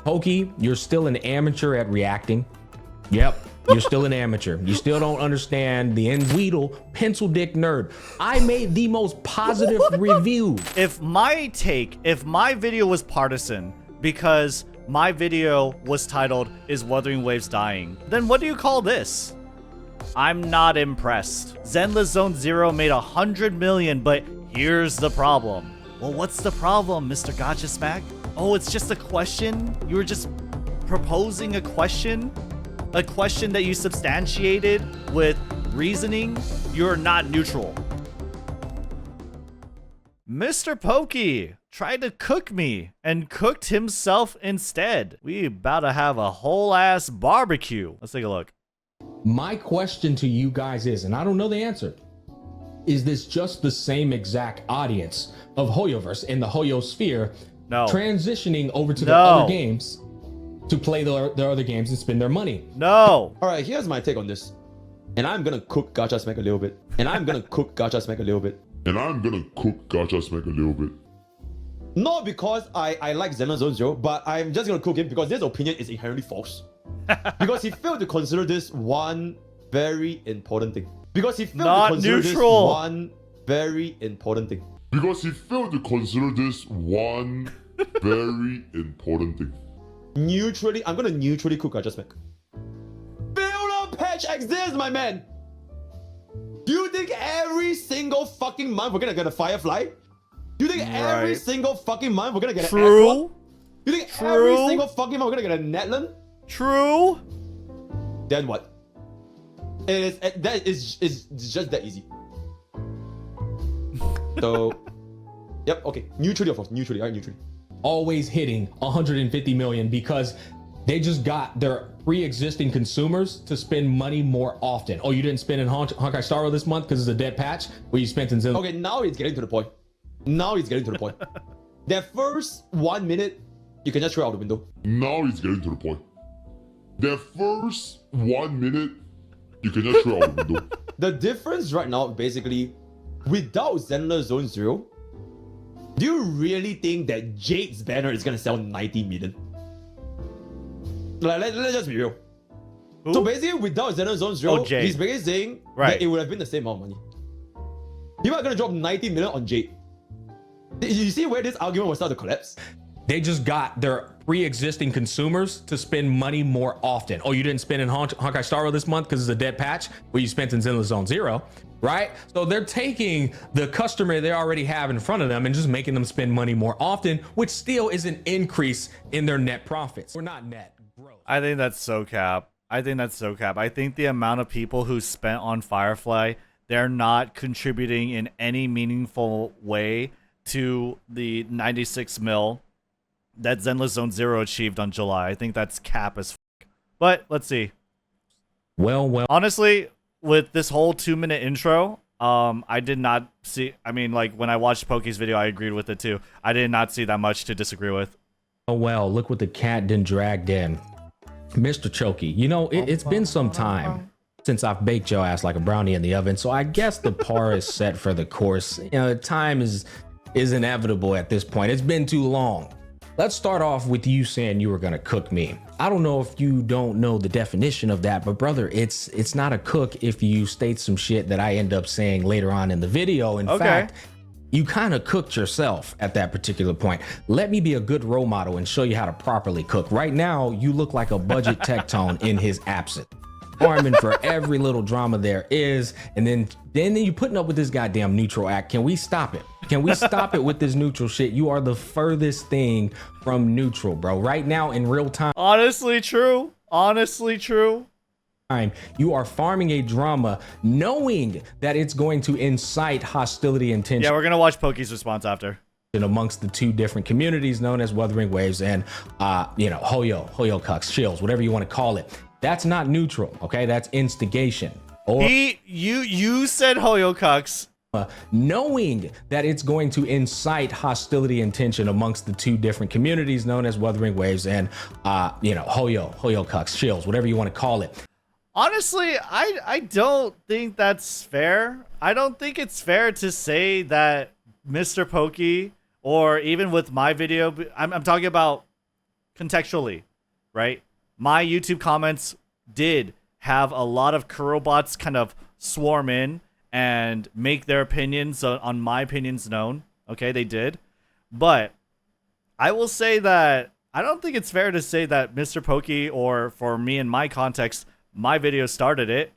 Pokke, you're still an amateur at reacting. Yep, you're still an amateur. You still don't understand the Weedle pencil dick nerd. I made the most positive review. If my video was partisan because my video was titled, "Is Wuthering Waves Dying?" then what do you call this? I'm not impressed. Zenless Zone Zero made 100 million, but here's the problem. Well, what's the problem, Mr. Gacha Smack? Oh, it's just a question? You were just proposing a question? A question that you substantiated with reasoning? You're not neutral. Mr. Pokke tried to cook me and cooked himself instead. We about to have a whole ass barbecue. Let's take a look. My question to you guys is, and I don't know the answer, is this just the same exact audience of Hoyoverse in the Hoyo sphere transitioning over to the other games to play their other games and spend their money? No. All right, here's my take on this. And I'm gonna cook Gacha Smack a little bit. And I'm gonna cook Gacha Smack a little bit. And I'm gonna cook Gacha Smack a little bit. Not because I like Zenless Zone Zero, but I'm just gonna cook him because this opinion is inherently false. Because he failed to consider this one very important thing. Because he failed to consider this one very important thing. Because he failed to consider this one very important thing. Neutrally, I'm gonna neutrally cook Gacha Smack. Build patch exists, my man! Do you think every single fucking month we're gonna get a Firefly? Do you think every single fucking month we're gonna get an Aqua? Do you think every single fucking month we're gonna get a Netland? True. Then what? It's just that easy. So, yep, okay. Neutrally, of course. Neutrally, alright, neutrally. Always hitting 150 million because they just got their pre-existing consumers to spend money more often. Oh, you didn't spend in Honkai Star Rail this month because it's a dead patch? Well, you spent in Zenless. Okay, now it's getting to the point. Now it's getting to the point. That first 1 minute, you can just throw it out the window. Now it's getting to the point. The first 1 minute, you can just throw it out the window. The difference right now, basically, without Zenless Zone Zero, do you really think that Jade's banner is gonna sell 90 million? Like, let's just be real. Who? So basically, without Zenless Zone Zero, he's basically saying that it would have been the same amount of money. People are gonna drop 90 million on Jade. You see where this argument will start to collapse? They just got their pre-existing consumers to spend money more often. Oh, you didn't spend in Honkai Star Rail this month because it's a dead patch? Well, you spent in Zenless Zone Zero, right? So they're taking the customer they already have in front of them and just making them spend money more often, which still is an increase in their net profits. We're not net growth. I think that's so cap. I think the amount of people who spent on Firefly, they're not contributing in any meaningful way to the 96 mil that Zenless Zone Zero achieved on July. I think that's cap as fuck. But let's see. Well. Honestly, with this whole 2-minute intro, I did not see. I mean, like when I watched Pokke's video, I agreed with it too. I did not see that much to disagree with. Oh well, look what the cat done dragged in. Mr. Choki, you know, it's been some time since I've baked your ass like a brownie in the oven, so I guess the par is set for the course. You know, time is inevitable at this point. It's been too long. Let's start off with you saying you were gonna cook me. I don't know if you don't know the definition of that, but brother, it's not a cook if you state some shit that I end up saying later on in the video. In fact, you kind of cooked yourself at that particular point. Let me be a good role model and show you how to properly cook. Right now, you look like a budget tectone in his absence. Farming for every little drama there is, and then you putting up with this goddamn neutral act. Can we stop it? Can we stop it with this neutral shit? You are the furthest thing from neutral, bro. Right now in real time. Honestly true. Honestly true. You are farming a drama knowing that it's going to incite hostility and tension. Yeah, we're gonna watch Pokke's response after. Amongst the two different communities known as Wuthering Waves and you know, Hoyo Cucks, Chills, whatever you want to call it. That's not neutral, okay? That's instigation. Or you said Hoyo Cucks. Knowing that it's going to incite hostility and tension amongst the two different communities known as Wuthering Waves and you know, Hoyo Cucks, Chills, whatever you want to call it. Honestly, I don't think that's fair. I don't think it's fair to say that Mr. Pokke, or even with my video, I'm talking about contextually, right? My YouTube comments did have a lot of Kurobots kind of swarm in and make their opinions on my opinions known. Okay, they did. But I will say that I don't think it's fair to say that Mr. Pokke, or for me in my context, my video started it.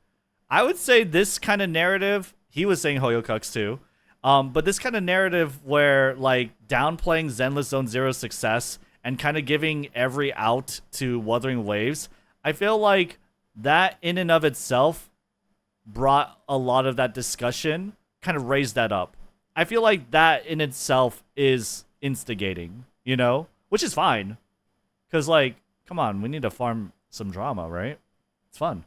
I would say this kind of narrative, he was saying Hoyokucks too, but this kind of narrative where like downplaying Zenless Zone Zero's success and kind of giving every out to Wuthering Waves, I feel like that in and of itself brought a lot of that discussion, kind of raised that up. I feel like that in itself is instigating, you know, which is fine. Because, like, come on, we need to farm some drama, right? It's fun.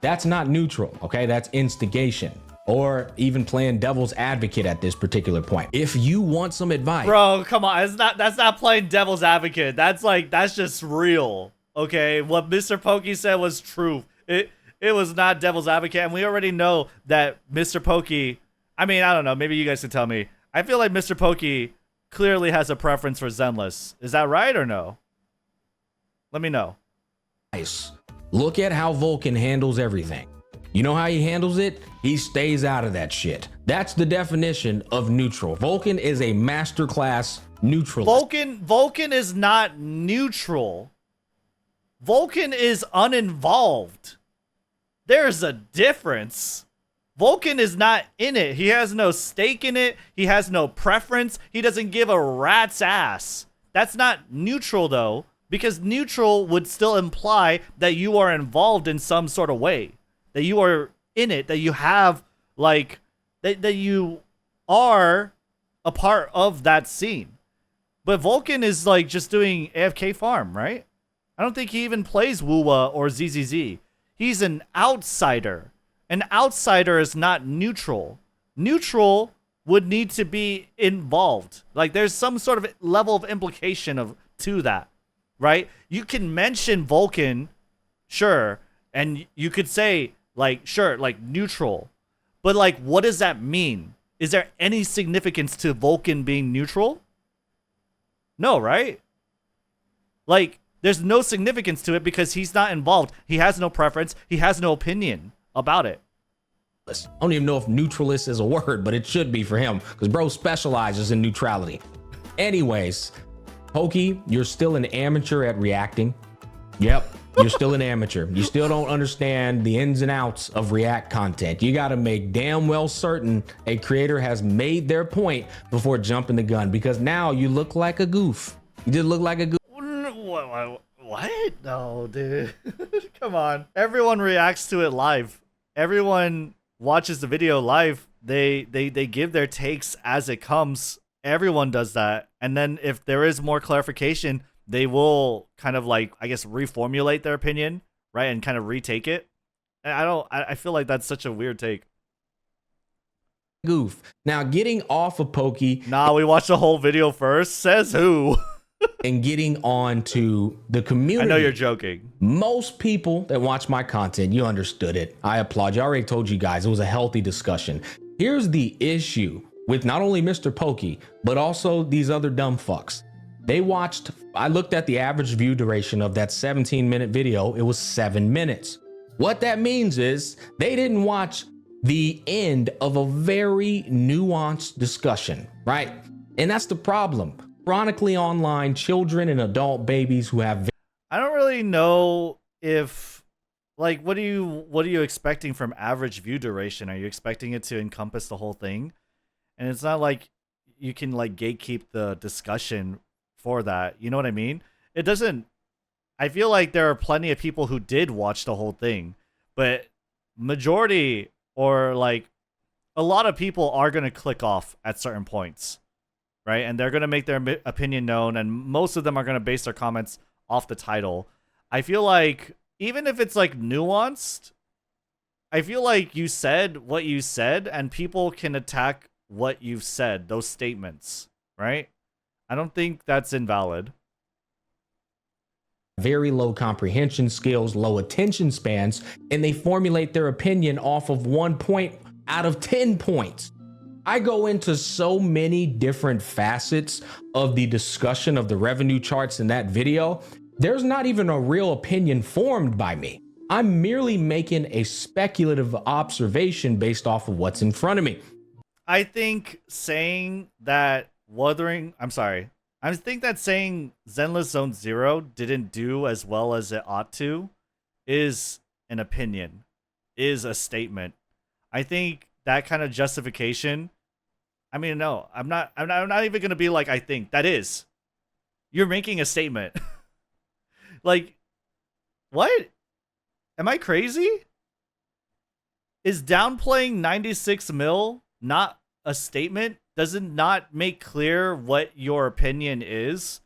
That's not neutral, okay? That's instigation. Or even playing devil's advocate at this particular point. If you want some advice. Bro, come on. That's not playing devil's advocate. That's just real. Okay? What Mr. Pokke said was true. It was not devil's advocate. And we already know that Mr. Pokke, I mean, I don't know. Maybe you guys can tell me. I feel like Mr. Pokke clearly has a preference for Zenless. Is that right or no? Let me know. Nice. Look at how Vulcan handles everything. You know how he handles it? He stays out of that shit. That's the definition of neutral. Vulcan is a masterclass neutralist. Vulcan is not neutral. Vulcan is uninvolved. There's a difference. Vulcan is not in it. He has no stake in it. He has no preference. He doesn't give a rat's ass. That's not neutral though, because neutral would still imply that you are involved in some sort of way, that you are in it, that you have like, that you are a part of that scene. But Vulcan is like just doing AFK farm, right? I don't think he even plays wuwa or zzzz. He's an outsider. An outsider is not neutral. Neutral would need to be involved. Like there's some sort of level of implication to that, right? You can mention Vulcan, sure, and you could say like, sure, like neutral. But like, what does that mean? Is there any significance to Vulcan being neutral? No, right? Like, there's no significance to it because he's not involved. He has no preference. He has no opinion about it. I don't even know if neutralist is a word, but it should be for him because bro specializes in neutrality. Anyways, Pokke, you're still an amateur at reacting. Yep, you're still an amateur. You still don't understand the ins and outs of React content. You got to make damn well certain a creator has made their point before jumping the gun, because now you look like a goof. You just look like a goof. What? No, dude. Come on. Everyone reacts to it live. Everyone watches the video live. They give their takes as it comes. Everyone does that. And then if there is more clarification, they will kind of like, I guess, reformulate their opinion, right? And kind of retake it. And I feel like that's such a weird take. Goof. Now getting off of Pokke. Nah, we watched the whole video first. Says who? And getting on to the community. I know you're joking. Most people that watch my content, you understood it. I applaud you. I already told you guys it was a healthy discussion. Here's the issue with not only Mr. Pokke, but also these other dumb fucks. They watched, I looked at the average view duration of that 17-minute video. It was 7 minutes. What that means is they didn't watch the end of a very nuanced discussion, right? And that's the problem. Chronically online children and adult babies who have. I don't really know if, like, what are you expecting from average view duration? Are you expecting it to encompass the whole thing? And it's not like you can like gatekeep the discussion for that. You know what I mean? It doesn't. I feel like there are plenty of people who did watch the whole thing, but majority or like a lot of people are going to click off at certain points. Right, and they're gonna make their opinion known, and most of them are gonna base their comments off the title. I feel like even if it's like nuanced, I feel like you said what you said, and people can attack what you've said, those statements, right? I don't think that's invalid. Very low comprehension skills, low attention spans, and they formulate their opinion off of 1 point out of 10 points. I go into so many different facets of the discussion of the revenue charts in that video. There's not even a real opinion formed by me. I'm merely making a speculative observation based off of what's in front of me. I think saying that I think that saying Zenless Zone Zero didn't do as well as it ought to is an opinion, is a statement. I think that kind of justification. I mean, no, I'm not even gonna be like, I think that is. You're making a statement. Like, what? Am I crazy? Is downplaying 96 mil not a statement? Does it not make clear what your opinion is,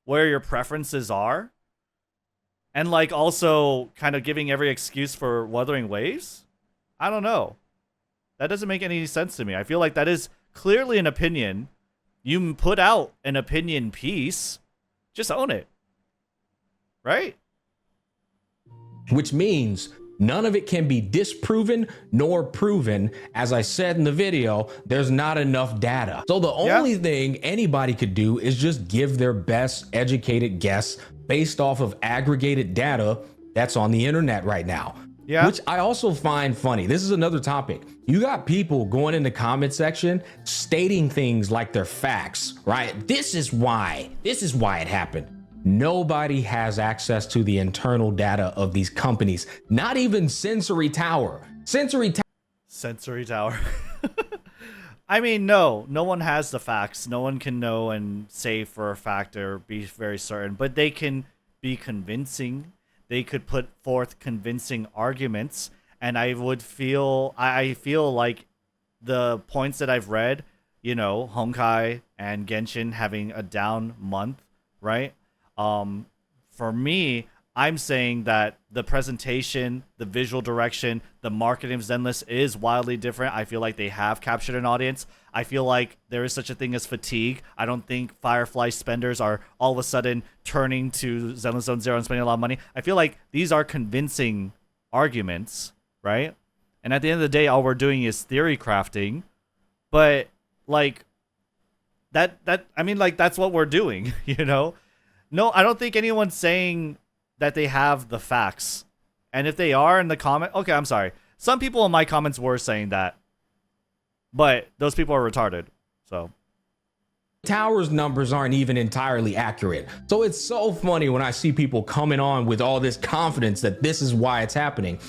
where your preferences are, and like also kind of giving every excuse for Wuthering Waves? I don't know. That doesn't make any sense to me. I feel like that is clearly an opinion. You put out an opinion piece, just own it. Right? Which means none of it can be disproven nor proven. As I said in the video, there's not enough data. So the only thing anybody could do is just give their best educated guess based off of aggregated data that's on the internet right now. Yeah. Which I also find funny. This is another topic. You got people going in the comment section stating things like they're facts, right? This is why it happened. Nobody has access to the internal data of these companies, not even Sensory Tower. Sensory Tower. I mean, no one has the facts. No one can know and say for a fact or be very certain, but they can be convincing. They could put forth convincing arguments. And I feel like the points that I've read, you know, Honkai and Genshin having a down month, right? For me, I'm saying that the presentation, the visual direction, the marketing of Zenless is wildly different. I feel like they have captured an audience. I feel like there is such a thing as fatigue. I don't think Firefly spenders are all of a sudden turning to Zenless Zone Zero and spending a lot of money. I feel like these are convincing arguments, right? And at the end of the day, all we're doing is theory crafting. But like I mean, like that's what we're doing, you know? No, I don't think anyone's saying that they have the facts. And if they are in the comment, okay, I'm sorry. Some people in my comments were saying that, but those people are retarded. So Tower's numbers aren't even entirely accurate. So it's so funny when I see people coming on with all this confidence that this is why it's happening.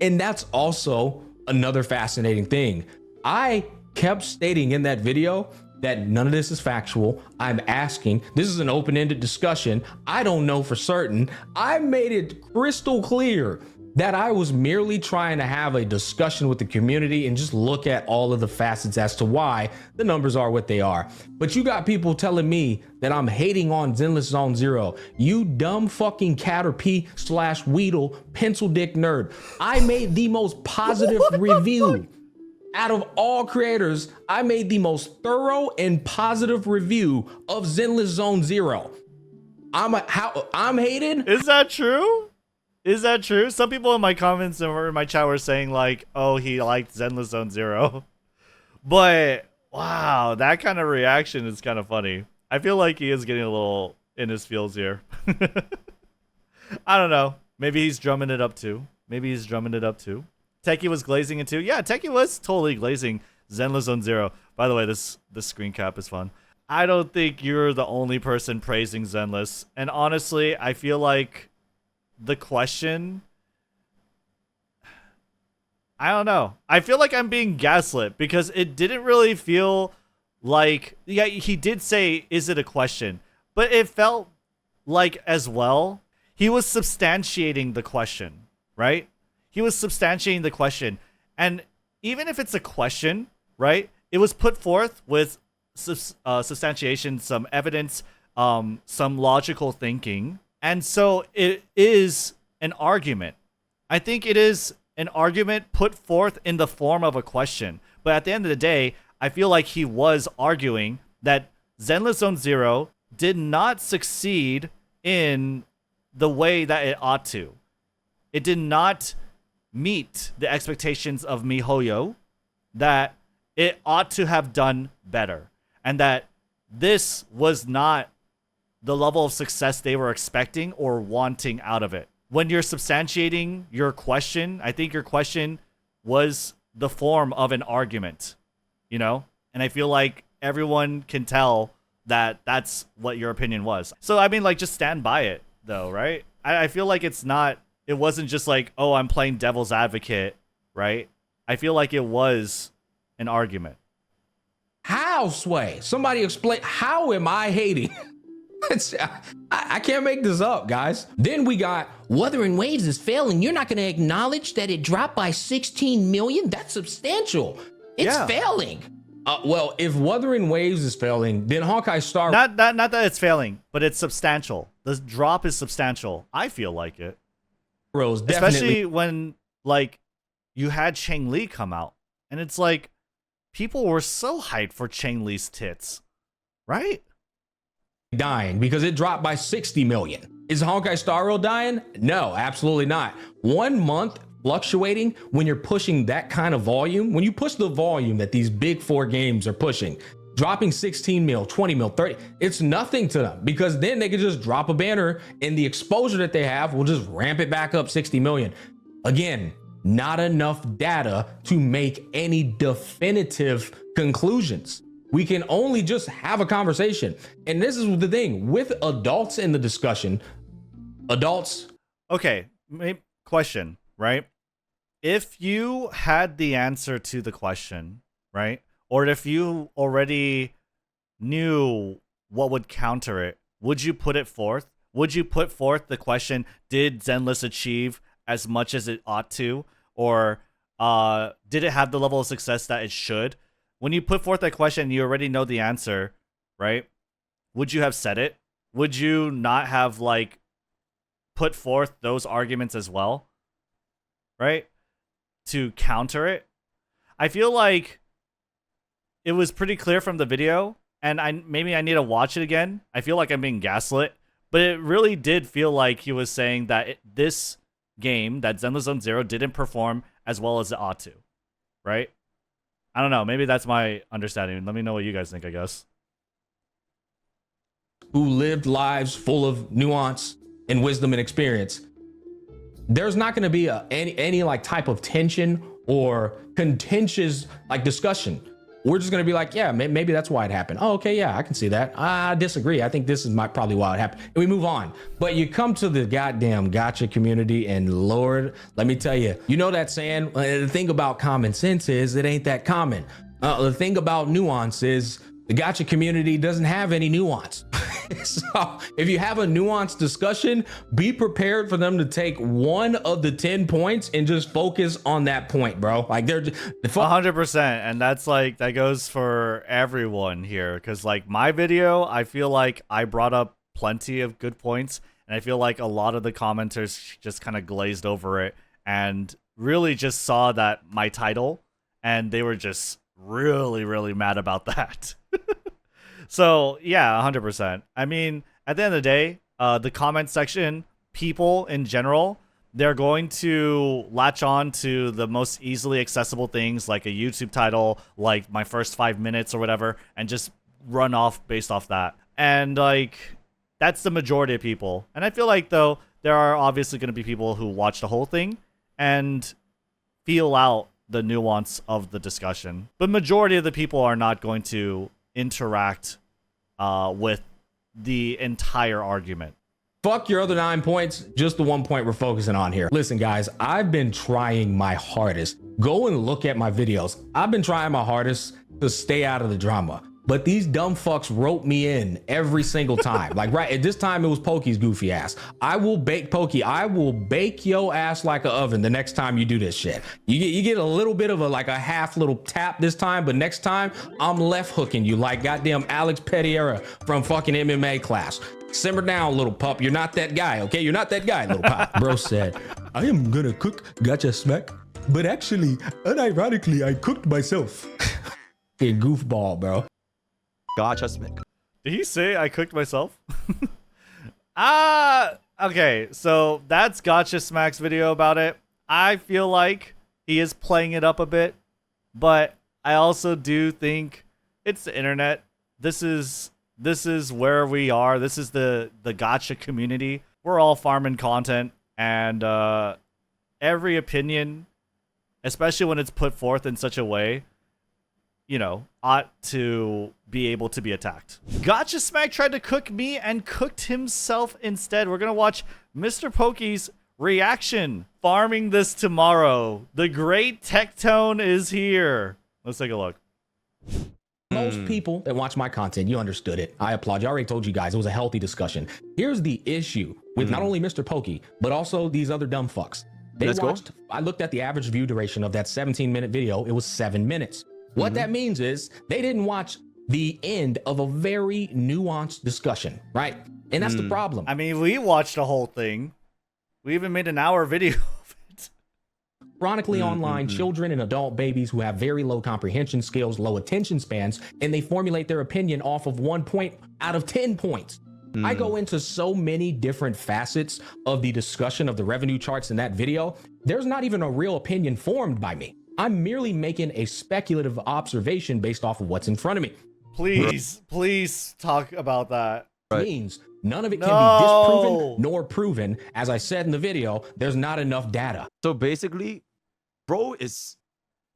And that's also another fascinating thing. I kept stating in that video that none of this is factual. I'm asking, this is an open-ended discussion. I don't know for certain. I made it crystal clear that I was merely trying to have a discussion with the community and just look at all of the facets as to why the numbers are what they are. But you got people telling me that I'm hating on Zenless Zone Zero. You dumb fucking Caterpie/Weedle pencil dick nerd. I made the most positive review. Out of all creators, I made the most thorough and positive review of Zenless Zone Zero. I'm hated? Is that true? Is that true? Some people in my comments or in my chat were saying like, oh, he liked Zenless Zone Zero. But wow, that kind of reaction is kind of funny. I feel like he is getting a little in his feels here. I don't know. Maybe he's drumming it up too. Techie was glazing it too. Yeah, Techie was totally glazing Zenless Zone Zero. By the way, this screen cap is fun. I don't think you're the only person praising Zenless. And honestly, I feel like the question... I don't know. I feel like I'm being gaslit because it didn't really feel like... Yeah, he did say, is it a question? But it felt like as well, he was substantiating the question, right? He was substantiating the question. And even if it's a question, right, it was put forth with substantiation, some evidence, some logical thinking. And so it is an argument. I think it is an argument put forth in the form of a question. But at the end of the day, I feel like he was arguing that Zenless Zone Zero did not succeed in the way that it ought to. It did not meet the expectations of MiHoYo, that it ought to have done better, and that this was not the level of success they were expecting or wanting out of it. When you're substantiating your question, I think your question was the form of an argument, you know? And I feel like everyone can tell that that's what your opinion was. So, I mean, like, just stand by it, though, right? I feel like it wasn't just like, oh, I'm playing devil's advocate, right? I feel like it was an argument. How, Sway? Somebody explain, how am I hating? I can't make this up, guys. Then we got Wuthering Waves is failing. You're not going to acknowledge that it dropped by 16 million? That's substantial. It's failing. Well, if Wuthering Waves is failing, then Honkai Star... Not that it's failing, but it's substantial. The drop is substantial. I feel like it. Rose, especially when, like, you had Chang Li come out. And it's like, people were so hyped for Chang Li's tits. Right? Dying because it dropped by 60 million. Is Honkai Star Rail dying? No, absolutely not. 1 month fluctuating when you're pushing that kind of volume, when you push the volume that these big 4 games are pushing, dropping 16 mil, 20 mil, 30, it's nothing to them because then they could just drop a banner and the exposure that they have will just ramp it back up 60 million. Again, not enough data to make any definitive conclusions. We can only just have a conversation. And this is the thing with adults in the discussion. Adults. Okay, question, right? If you had the answer to the question, right? Or if you already knew what would counter it, would you put it forth? Would you put forth the question, did Zenless achieve as much as it ought to? Or did it have the level of success that it should? When you put forth that question, you already know the answer, right? Would you have said it? Would you not have, like, put forth those arguments as well, right? To counter it? I feel like it was pretty clear from the video, and maybe I need to watch it again. I feel like I'm being gaslit, but it really did feel like he was saying that this game, that Zenless Zone Zero, didn't perform as well as it ought to, right? I don't know. Maybe that's my understanding. Let me know what you guys think, I guess. Who lived lives full of nuance and wisdom and experience. There's not going to be any like type of tension or contentious like discussion. We're just going to be like, yeah, maybe that's why it happened. Oh, okay, yeah, I can see that. I disagree. I think this is probably why it happened. And we move on. But you come to the goddamn gacha community, and Lord, let me tell you, you know that saying, the thing about common sense is it ain't that common. The thing about nuance is the gacha community doesn't have any nuance. So if you have a nuanced discussion, be prepared for them to take one of the 10 points and just focus on that point, bro. Like they're 100%. And that's like, that goes for everyone here. Because like my video, I feel like I brought up plenty of good points. And I feel like a lot of the commenters just kind of glazed over it and really just saw that my title, and they were just really, really mad about that. So yeah, 100%. I mean, at the end of the day, the comment section, people in general, they're going to latch on to the most easily accessible things like a YouTube title, like my first 5 minutes or whatever, and just run off based off that. And like, that's the majority of people. And I feel like though, there are obviously going to be people who watch the whole thing and feel out the nuance of the discussion. But majority of the people are not going to interact with the entire argument. Fuck your other 9 points, just the 1 point we're focusing on here. Listen, guys, I've been trying my hardest. Go and look at my videos. I've been trying my hardest to stay out of the drama. But these dumb fucks rope me in every single time. Like right at this time, it was Pokke's goofy ass. I will bake Pokke. I will bake your ass like an oven the next time you do this shit. You get a little bit of a half little tap this time, but next time I'm left hooking you like goddamn Alex Pereira from fucking MMA class. Simmer down, little pup. You're not that guy, okay? You're not that guy, little pup. Bro said, I am gonna cook Gacha Smack, but actually, unironically, I cooked myself. Hey, goofball, bro. Gacha Smack. Did he say I cooked myself? Okay, so that's Gacha Smack's video about it. I feel like he is playing it up a bit, but I also do think it's the internet. This is where we are. This is the gacha community. We're all farming content, and every opinion, especially when it's put forth in such a way, you know, ought to be able to be attacked. Gacha Smack tried to cook me and cooked himself instead. We're gonna watch Mr. Pokke's reaction. Farming this tomorrow. The great Tectone is here. Let's take a look. Most people that watch my content, you understood it. I applaud you. I already told you guys it was a healthy discussion. Here's the issue with not only Mr. Pokke, but also these other dumb fucks. I looked at the average view duration of that 17-minute video. It was 7 minutes. What that means is they didn't watch the end of a very nuanced discussion, right? And that's the problem. I mean, we watched the whole thing. We even made an hour video of it. Chronically online, children and adult babies who have very low comprehension skills, low attention spans, and they formulate their opinion off of 1 point out of 10 points. I go into so many different facets of the discussion of the revenue charts in that video. There's not even a real opinion formed by me. I'm merely making a speculative observation based off of what's in front of me. Please talk about that. Means none of it can be disproven nor proven. As I said in the video, there's not enough data. So basically, bro is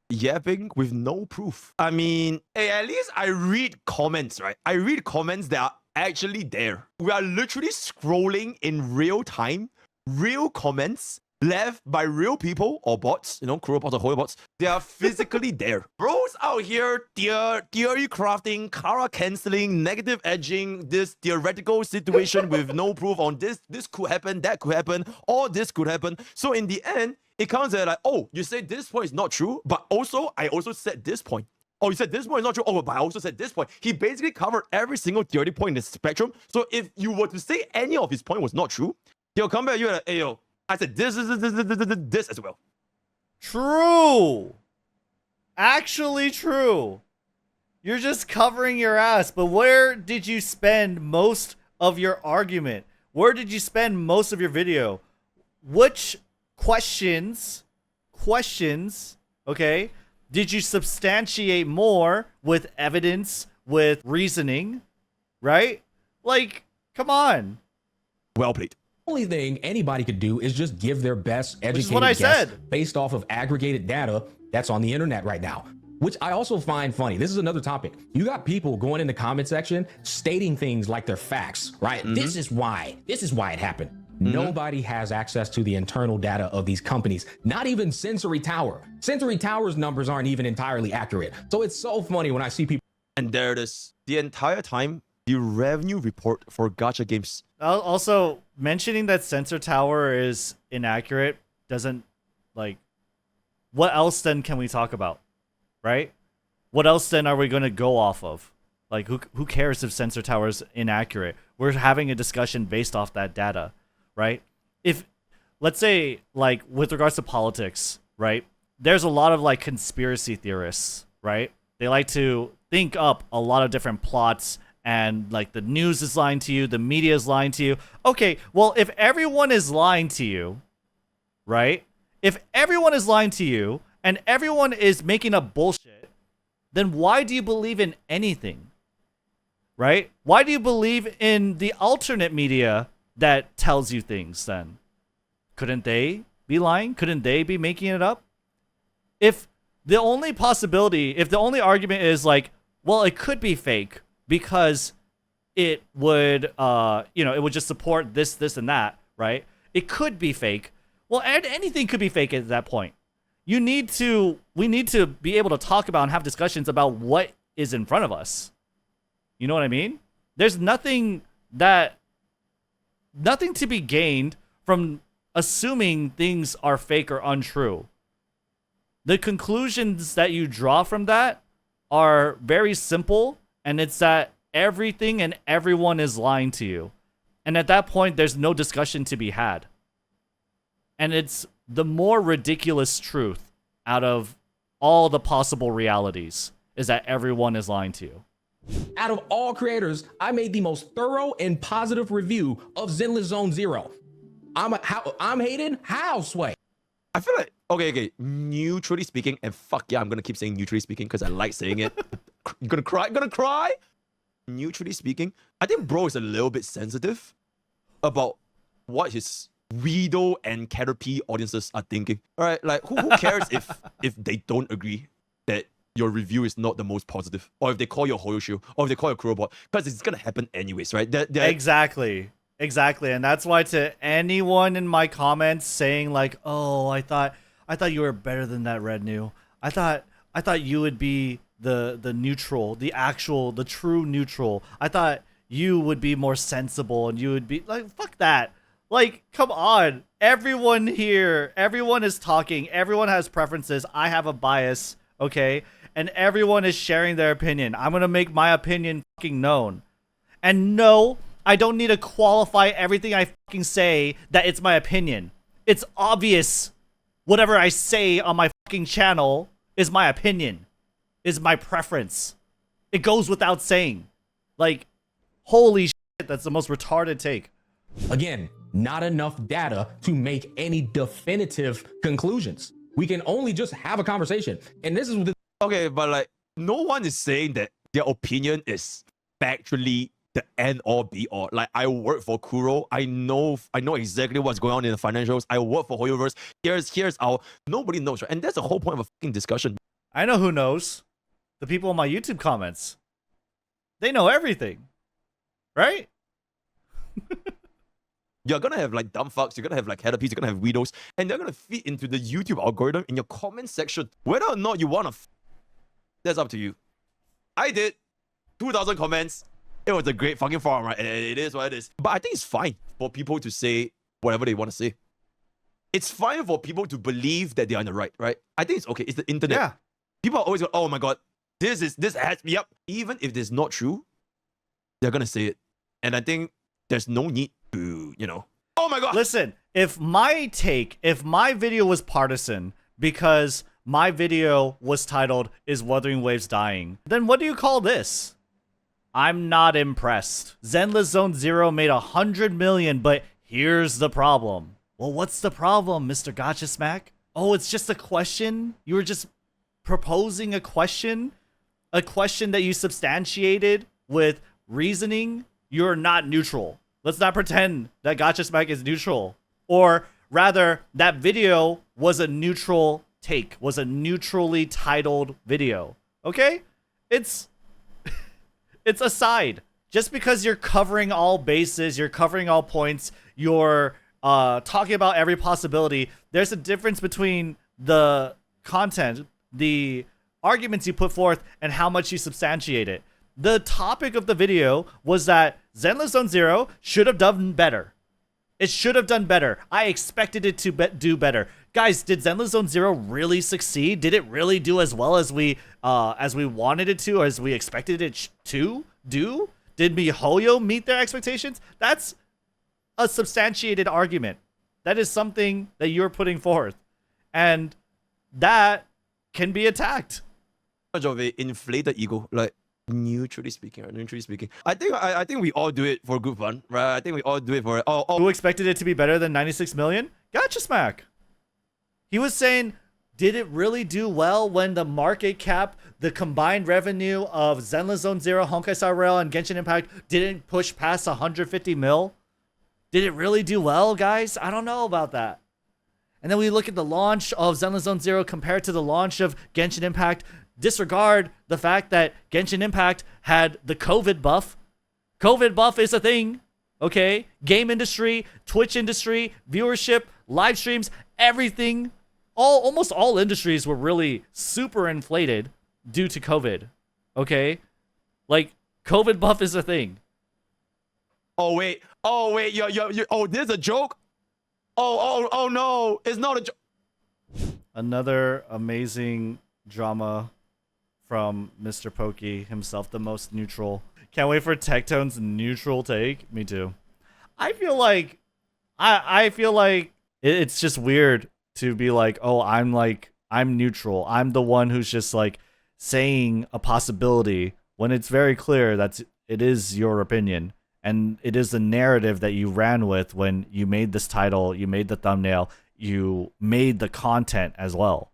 yapping with no proof. I mean, hey, at least I read comments, right? I read comments that are actually there. We are literally scrolling in real time, real comments left by real people or bots, you know, cruel bots or holy bots. They are physically there. Bros out here, theory crafting, Kara canceling, negative edging, this theoretical situation with no proof on this could happen, that could happen, or this could happen. So in the end, it comes at like, oh, you say this point is not true, but also, I also said this point. Oh, you said this point is not true. Oh, but I also said this point. He basically covered every single theoretic point in the spectrum. So if you were to say any of his point was not true, he'll come back at you and like, hey, yo, I said this as well. True. Actually true. You're just covering your ass. But where did you spend most of your argument? Where did you spend most of your video? Which questions, okay, did you substantiate more with evidence, with reasoning, right? Like, come on. Well played. Only thing anybody could do is just give their best educated what I guess said. based off of aggregated data that's on the internet right now, which I also find funny. This is another topic. You got people going in the comment section stating things like they're facts, right? This is why it happened. Nobody has access to the internal data of these companies, not even Sensory Tower. Sensory Tower's numbers aren't even entirely accurate. So it's so funny when I see people. And there it is. The entire time, the revenue report for gacha games. Also, mentioning that Sensor Tower is inaccurate doesn't, like, what else then can we talk about, right? What else then are we going to go off of? Like, who cares if Sensor Tower is inaccurate? We're having a discussion based off that data, right? If, let's say, like, with regards to politics, right? There's a lot of, like, conspiracy theorists, right? They like to think up a lot of different plots, and like the news is lying to you, the media is lying to you. Okay, well, if everyone is lying to you, right? If everyone is lying to you and everyone is making up bullshit, then why do you believe in anything? Right? Why do you believe in the alternate media that tells you things then? Couldn't they be lying? Couldn't they be making it up? If the only possibility, if the only argument is like, well, it could be fake, because it would, it would just support this, and that, right? It could be fake. Well, anything could be fake at that point. We need to be able to talk about and have discussions about what is in front of us. You know what I mean? There's nothing to be gained from assuming things are fake or untrue. The conclusions that you draw from that are very simple, and it's that everything and everyone is lying to you. And at that point, there's no discussion to be had. And it's the more ridiculous truth out of all the possible realities is that everyone is lying to you. Out of all creators, I made the most thorough and positive review of Zenless Zone Zero. I'm hated? How, Sway? I feel like, Okay. Neutrally speaking, and fuck yeah, I'm gonna keep saying neutrally speaking because I like saying it. You gonna cry? Neutrally speaking, I think bro is a little bit sensitive about what his Weirdo and Caterpie audiences are thinking. Alright, like who cares if they don't agree that your review is not the most positive, or if they call you a Hoyoshu, or if they call you a Kurobot, because it's gonna happen anyways, right? Exactly, and that's why to anyone in my comments saying like, "Oh, I thought you were better than that, Red New. I thought you would be the neutral, the true neutral. I thought you would be more sensible, and you would be like, fuck that." Like, come on. Everyone here, everyone is talking. Everyone has preferences. I have a bias, okay? And everyone is sharing their opinion. I'm going to make my opinion fucking known. And no, I don't need to qualify everything I fucking say that it's my opinion. It's obvious. Whatever I say on my fucking channel is my opinion, is my preference. It goes without saying. Like, holy shit, that's the most retarded take. Again, not enough data to make any definitive conclusions. We can only just have a conversation. And this is Okay, but like, no one is saying that their opinion is factually the end all be all. Like, I work for Kuro. I know exactly what's going on in the financials. I work for Hoyoverse. Here's our, nobody knows, right? And that's the whole point of a fucking discussion. I know who knows. The people in my YouTube comments. They know everything. Right? You're gonna have like dumb fucks, you're gonna have like Caterpies, you're gonna have weirdos, and they're gonna feed into the YouTube algorithm in your comment section. Whether or not you wanna, that's up to you. I did 2,000 comments. It was a great fucking forum, right? It is what it is. But I think it's fine for people to say whatever they want to say. It's fine for people to believe that they're on the right? I think it's okay. It's the internet. Yeah. People are always going, oh my god, this has me up. Even if it's not true, they're gonna say it. And I think there's no need to, oh my god. Listen, if my video was partisan because my video was titled, "Is Wuthering Waves Dying?" then what do you call this? I'm not impressed. Zenless Zone Zero made 100 million, but here's the problem. Well, what's the problem, Mr. Gacha Smack? Oh, it's just a question? You were just proposing a question? A question that you substantiated with reasoning? You're not neutral. Let's not pretend that Gacha Smack is neutral. Or rather, that video was a neutral take, was a neutrally titled video. Okay? It's a side. Just because you're covering all bases, you're covering all points, you're talking about every possibility, there's a difference between the content, the arguments you put forth, and how much you substantiate it. The topic of the video was that Zenless Zone Zero should have done better. It should have done better. I expected it to do better. Guys, did Zenless Zone Zero really succeed? Did it really do as well as we wanted it to, or as we expected it to do? Did MiHoYo meet their expectations? That's a substantiated argument. That is something that you're putting forth. And that can be attacked. Much of an inflated ego, like neutrally speaking. I think we all do it for good fun, right? I think we all do it for Who expected it to be better than 96 million? Gacha Smack. He was saying, did it really do well when the market cap, the combined revenue of Zenless Zone Zero, Honkai Star Rail, and Genshin Impact didn't push past 150 mil? Did it really do well, guys? I don't know about that. And then we look at the launch of Zenless Zone Zero compared to the launch of Genshin Impact. Disregard the fact that Genshin Impact had the COVID buff. COVID buff is a thing, okay? Game industry, Twitch industry, viewership, live streams, everything. Almost all industries were really super inflated due to COVID, okay? Like, COVID buff is a thing. Oh wait, there's a joke? Oh no, it's not a joke. Another amazing drama from Mr. Pokke himself, the most neutral. Can't wait for Tectone's neutral take. Me too. I feel like it's just weird to be like, oh, I'm neutral. I'm the one who's just like saying a possibility when it's very clear that it is your opinion. And it is the narrative that you ran with when you made this title, you made the thumbnail, you made the content as well.